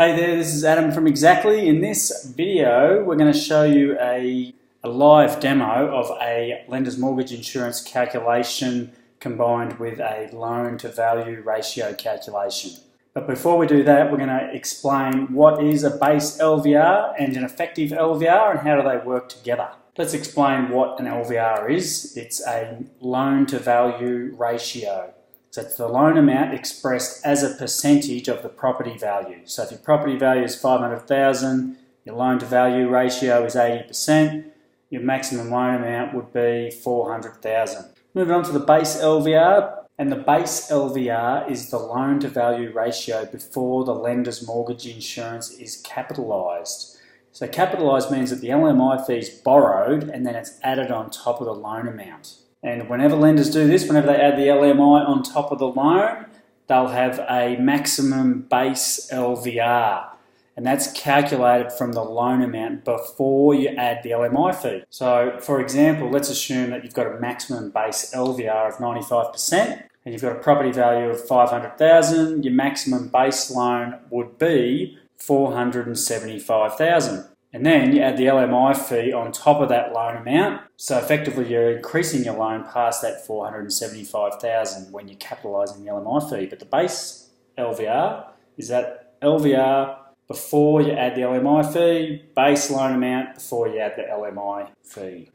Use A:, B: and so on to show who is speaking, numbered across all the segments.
A: Hey there, this is Adam from Exactly. In this video, we're going to show you a live demo of a lender's mortgage insurance calculation combined with a loan to value ratio calculation. But before we do that, we're going to explain what is a base LVR and an effective LVR and how do they work together. Let's explain what an LVR is. It's a loan to value ratio. So it's the loan amount expressed as a percentage of the property value. So if your property value is $500,000, your loan to value ratio is 80%, your maximum loan amount would be $400,000. Moving on to the base LVR, and the base LVR is the loan to value ratio before the lender's mortgage insurance is capitalised. So capitalised means that the LMI fee is borrowed and then it's added on top of the loan amount. And whenever lenders do this, whenever they add the LMI on top of the loan, they'll have a maximum base LVR. And that's calculated from the loan amount before you add the LMI fee. So, for example, let's assume that you've got a maximum base LVR of 95% and you've got a property value of $500,000. Your maximum base loan would be $475,000. And then you add the LMI fee on top of that loan amount. So effectively you're increasing your loan past that $475,000 when you're capitalising the LMI fee. But the base LVR is that LVR before you add the LMI fee, base loan amount before you add the LMI fee.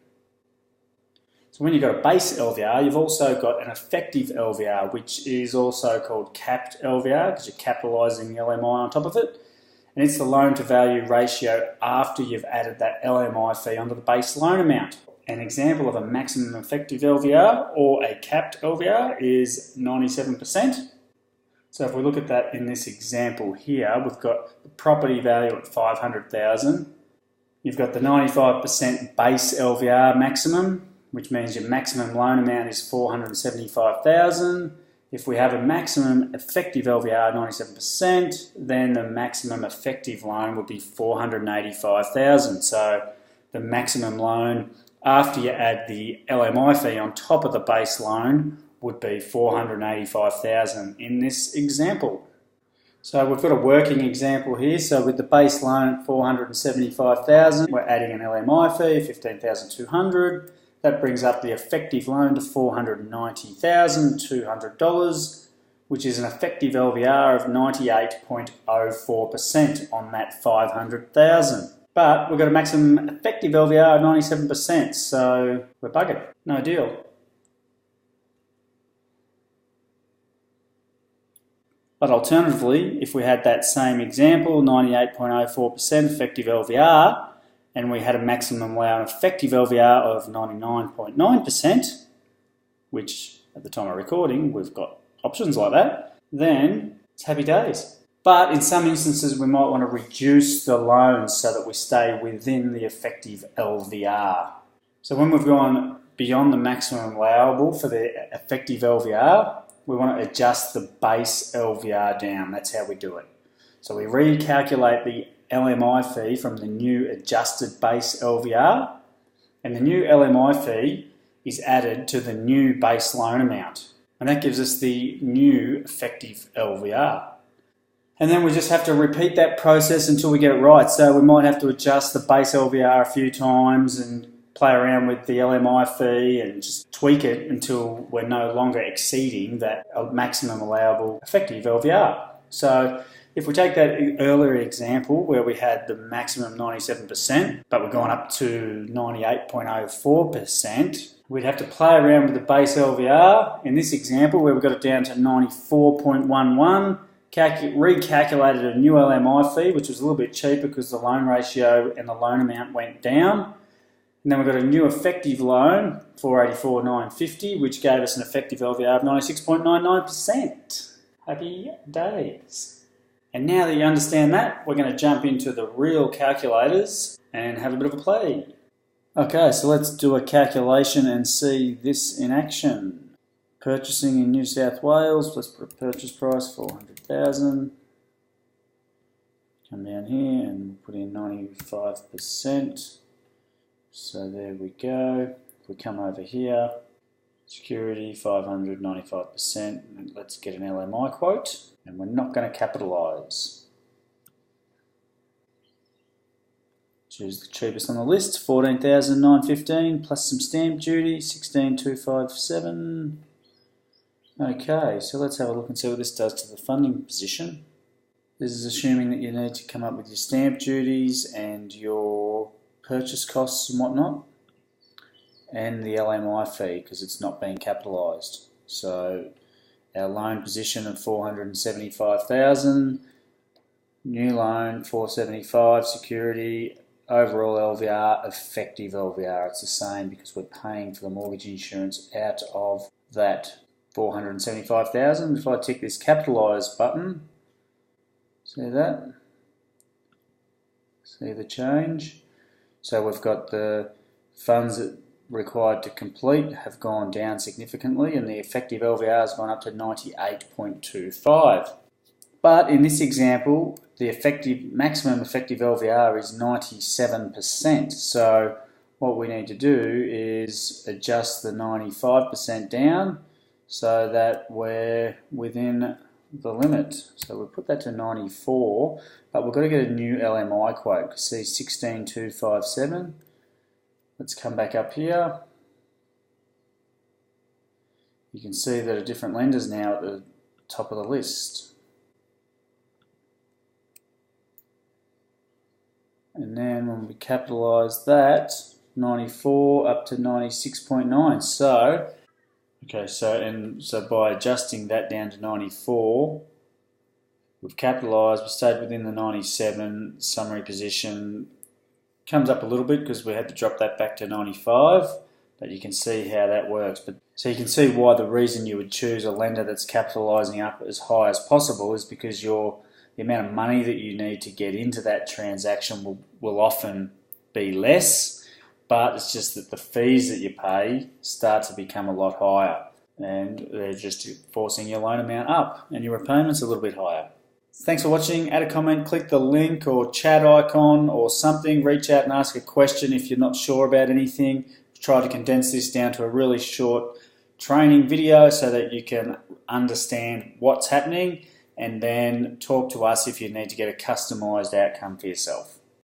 A: So when you've got a base LVR, you've also got an effective LVR, which is also called capped LVR because you're capitalising the LMI on top of it. And it's the loan to value ratio after you've added that LMI fee onto the base loan amount. An example of a maximum effective LVR or a capped LVR is 97%. So if we look at that in this example here, we've got the property value at $500,000. You've got the 95% base LVR maximum, which means your maximum loan amount is $475,000. If we have a maximum effective LVR 97%, then the maximum effective loan would be $485,000. So the maximum loan after you add the LMI fee on top of the base loan would be $485,000 in this example. So we've got a working example here. So with the base loan at $475,000, we're adding an LMI fee of $15,200. That brings up the effective loan to $490,200, which is an effective LVR of 98.04% on that $500,000. But we've got a maximum effective LVR of 97%, so we're buggered. No deal. But alternatively, if we had that same example, 98.04% effective LVR, and we had a maximum allowed effective LVR of 99.9%, which at the time of recording we've got options like that, then it's happy days. But in some instances we might want to reduce the loan so that we stay within the effective LVR. So when we've gone beyond the maximum allowable for the effective LVR, we want to adjust the base LVR down. That's how we do it. So we recalculate the LMI fee from the new adjusted base LVR, and the new LMI fee is added to the new base loan amount, and that gives us the new effective LVR. And then we just have to repeat that process until we get it right. So we might have to adjust the base LVR a few times and play around with the LMI fee and just tweak it until we're no longer exceeding that maximum allowable effective LVR. So if we take that earlier example where we had the maximum 97%, but we're going up to 98.04%, we'd have to play around with the base LVR. In this example where we got it down to 94.11, recalculated a new LMI fee, which was a little bit cheaper because the loan ratio and the loan amount went down. And then we've got a new effective loan, $484,950, which gave us an effective LVR of 96.99%. Happy days. And now that you understand that, we're going to jump into the real calculators and have a bit of a play. Okay, so let's do a calculation and see this in action. Purchasing in New South Wales, let's put a purchase price, $400,000. Come down here and put in 95%. So there we go. If we come over here, security, 500, 95%. And let's get an LMI quote. And we're not going to capitalise. Choose the cheapest on the list, 14,915 plus some stamp duty, 16,257. Okay, so let's have a look and see what this does to the funding position. This is assuming that you need to come up with your stamp duties and your purchase costs and whatnot, and the LMI fee because it's not being capitalised. So our loan position of 475,000, new loan 475, security, overall LVR, effective LVR. It's the same because we're paying for the mortgage insurance out of that 475,000. If I tick this capitalise button, see that? See the change? So we've got the funds that required to complete have gone down significantly, and the effective LVR has gone up to 98.25. But in this example, the maximum effective LVR is 97%. So what we need to do is adjust the 95% down so that we're within the limit. So we'll put that to 94, but we've got to get a new LMI quote. See 16,257. Let's come back up here. You can see that a different lender's now at the top of the list. And then when we capitalise that, 94 up to 96.9. So by adjusting that down to 94, we've capitalised, we stayed within the 97 summary position. Comes up a little bit because we had to drop that back to 95, but you can see how that works. So you can see why the reason you would choose a lender that's capitalising up as high as possible is because the amount of money that you need to get into that transaction will often be less, but it's just that the fees that you pay start to become a lot higher, and they're just forcing your loan amount up and your repayments a little bit higher. Thanks for watching. Add a comment, click the link or chat icon or something. Reach out and ask a question if you're not sure about anything. Try to condense this down to a really short training video so that you can understand what's happening, and then talk to us if you need to get a customised outcome for yourself.